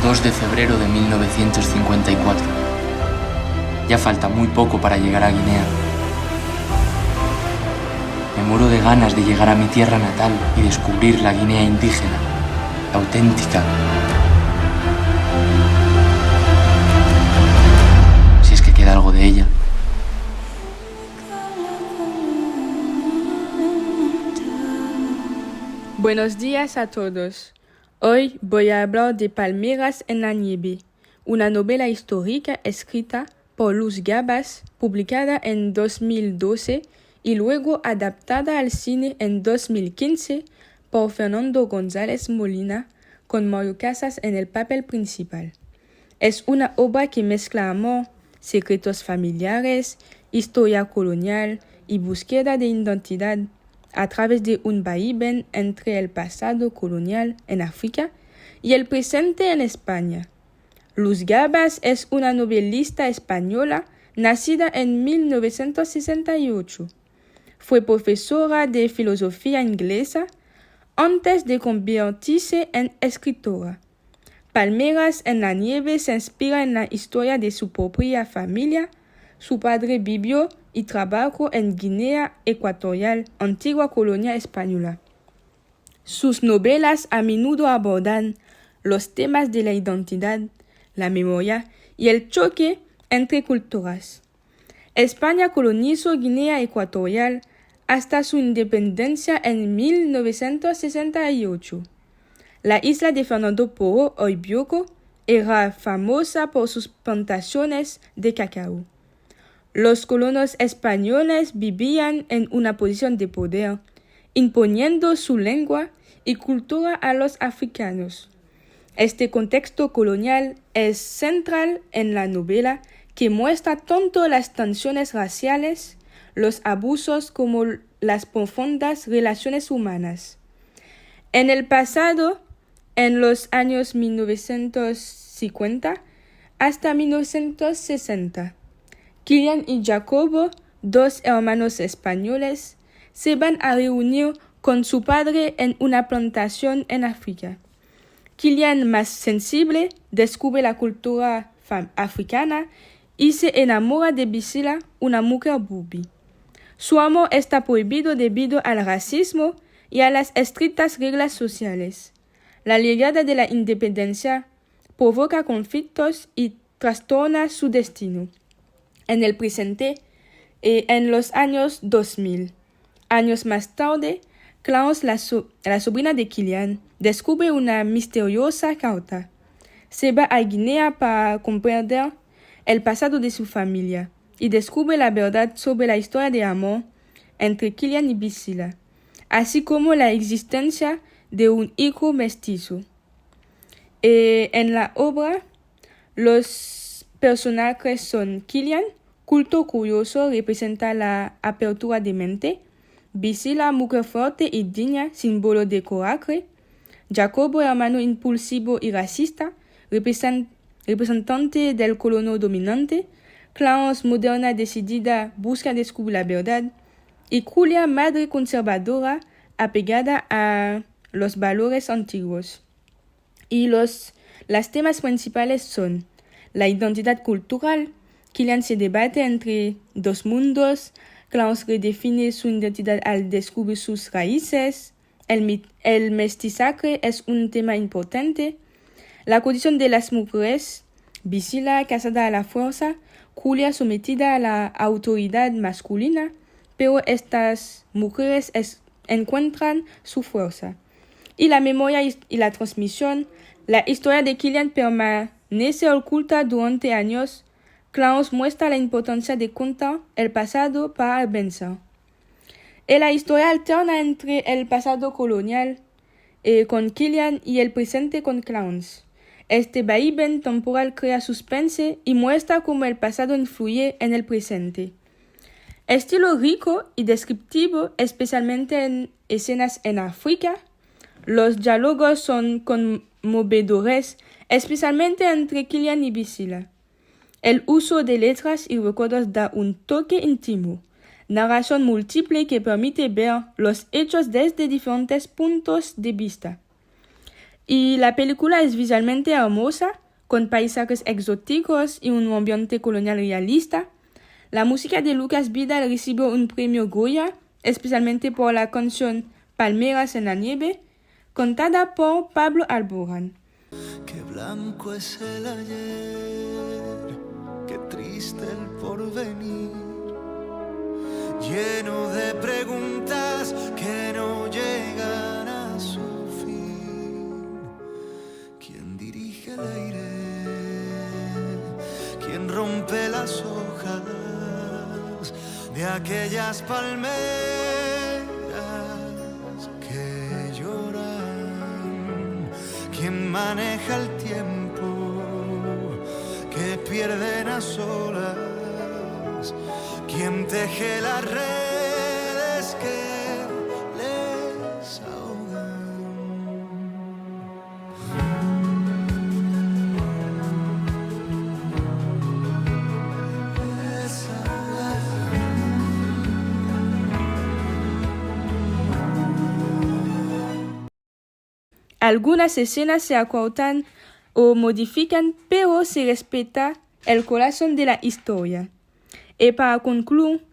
2 de febrero de 1954. Ya falta muy poco para llegar a Guinea. Me muero de ganas de llegar a mi tierra natal y descubrir la Guinea indígena, la auténtica. Si es que queda algo de ella. Buenos días a todos. Hoy voy a hablar de Palmeras en la nieve, una novela histórica escrita por Luz Gabas, publicada en 2012 y luego adaptada al cine en 2015 por Fernando González Molina, con Mario Casas en el papel principal. Es una obra que mezcla amor, secretos familiares, historia colonial y búsqueda de identidad a través de un vaivén entre el pasado colonial en África y el presente en España. Luz Gabas es una novelista española nacida en 1968. Fue profesora de filosofía inglesa antes de convertirse en escritora. Palmeras en la nieve se inspira en la historia de su propia familia. Su padre vivió y trabajó en Guinea Ecuatorial, antigua colonia española. Sus novelas a menudo abordan los temas de la identidad, la memoria y el choque entre culturas. España colonizó Guinea Ecuatorial hasta su independencia en 1968. La isla de Fernando Poo, hoy Bioko, era famosa por sus plantaciones de cacao. Los colonos españoles vivían en una posición de poder, imponiendo su lengua y cultura a los africanos. Este contexto colonial es central en la novela, que muestra tanto las tensiones raciales, los abusos como las profundas relaciones humanas. En el pasado, en los años 1950 hasta 1960, Kilian y Jacobo, dos hermanos españoles, se van a reunir con su padre en una plantación en África. Kilian, más sensible, descubre la cultura africana y se enamora de Bisila, una mujer bubi. Su amor está prohibido debido al racismo y a las estrictas reglas sociales. La llegada de la independencia provoca conflictos y trastorna su destino. En el presente, en los años 2000. Años más tarde, Klaus, la sobrina de Kilian, descubre una misteriosa carta. Se va a Guinea para comprender el pasado de su familia y descubre la verdad sobre la historia de amor entre Kilian y Bisila, así como la existencia de un hijo mestizo. En la obra, los personajes son Kilian, culto curioso, representa la apertura de mente; Bisila, mujer fuerte y digna, símbolo de coraje; Jacobo, hermano impulsivo y racista, representante del colono dominante; Klaus, moderna, decidida, busca descubrir la verdad; y Julia, madre conservadora, apegada a los valores antiguos. Y los temas principales son la identidad cultural. Kilian se debate entre dos mundos. Klaus redefine su identidad al descubrir sus raíces. El mestizaje es un tema importante. La condición de las mujeres. Bisila, casada a la fuerza. Julia, sometida a la autoridad masculina. Pero estas mujeres encuentran su fuerza. Y la memoria y la transmisión. La historia de Kilian permanece oculta durante años. Klaus muestra la importancia de contar el pasado para vencer. La historia alterna entre el pasado colonial con Kilian y el presente con Klaus. Este vaivén temporal crea suspense y muestra cómo el pasado influye en el presente. Estilo rico y descriptivo, especialmente en escenas en África. Los diálogos son conmovedores, especialmente entre Kilian y Bisila. El uso de letras y recuerdos da un toque íntimo. Narración múltiple que permite ver los hechos desde diferentes puntos de vista. Y la película es visualmente hermosa, con paisajes exóticos y un ambiente colonial realista. La música de Lucas Vidal recibió un premio Goya, especialmente por la canción Palmeras en la nieve, cantada por Pablo Alborán. Qué blanco es el ayer, qué triste el porvenir, lleno de preguntas que no llegan a su fin. ¿Quién dirige el aire? ¿Quién rompe las hojas de aquellas palmeras que lloran? ¿Quién maneja el tiempo que pierden a solas? ¿Quién teje las redes que les ahogan? Les ahogan. Algunas escenas se acortan o modifican, pero se respeta el corazón de la historia. Y para concluir,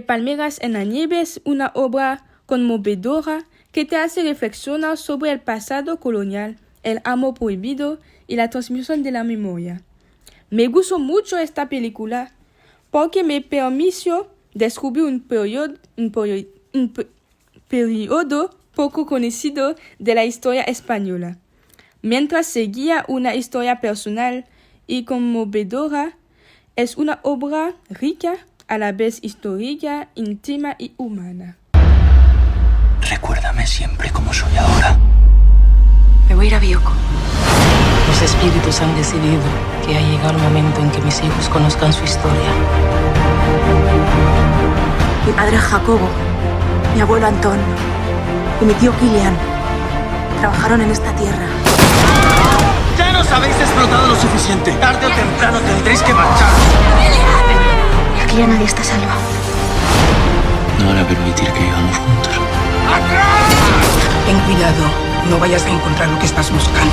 Palmeras en la nieve es una obra conmovedora que te hace reflexionar sobre el pasado colonial, el amor prohibido y la transmisión de la memoria. Me gustó mucho esta película porque me permitió descubrir un periodo poco conocido de la historia española. Mientras seguía una historia personal y conmovedora, es una obra rica, a la vez histórica, íntima y humana. Recuérdame siempre como soy ahora. Me voy a ir a Bioko. Los espíritus han decidido que ha llegado el momento en que mis hijos conozcan su historia. Mi padre Jacobo, mi abuelo Antón y mi tío Kilian trabajaron en esta tierra. ¡Ya nos habéis explotado lo suficiente! Tarde o temprano tendréis que marchar. Aquí ya nadie está salvo. No van a permitir que vivamos juntos. ¡Atrás! Ten cuidado, no vayas a encontrar lo que estás buscando.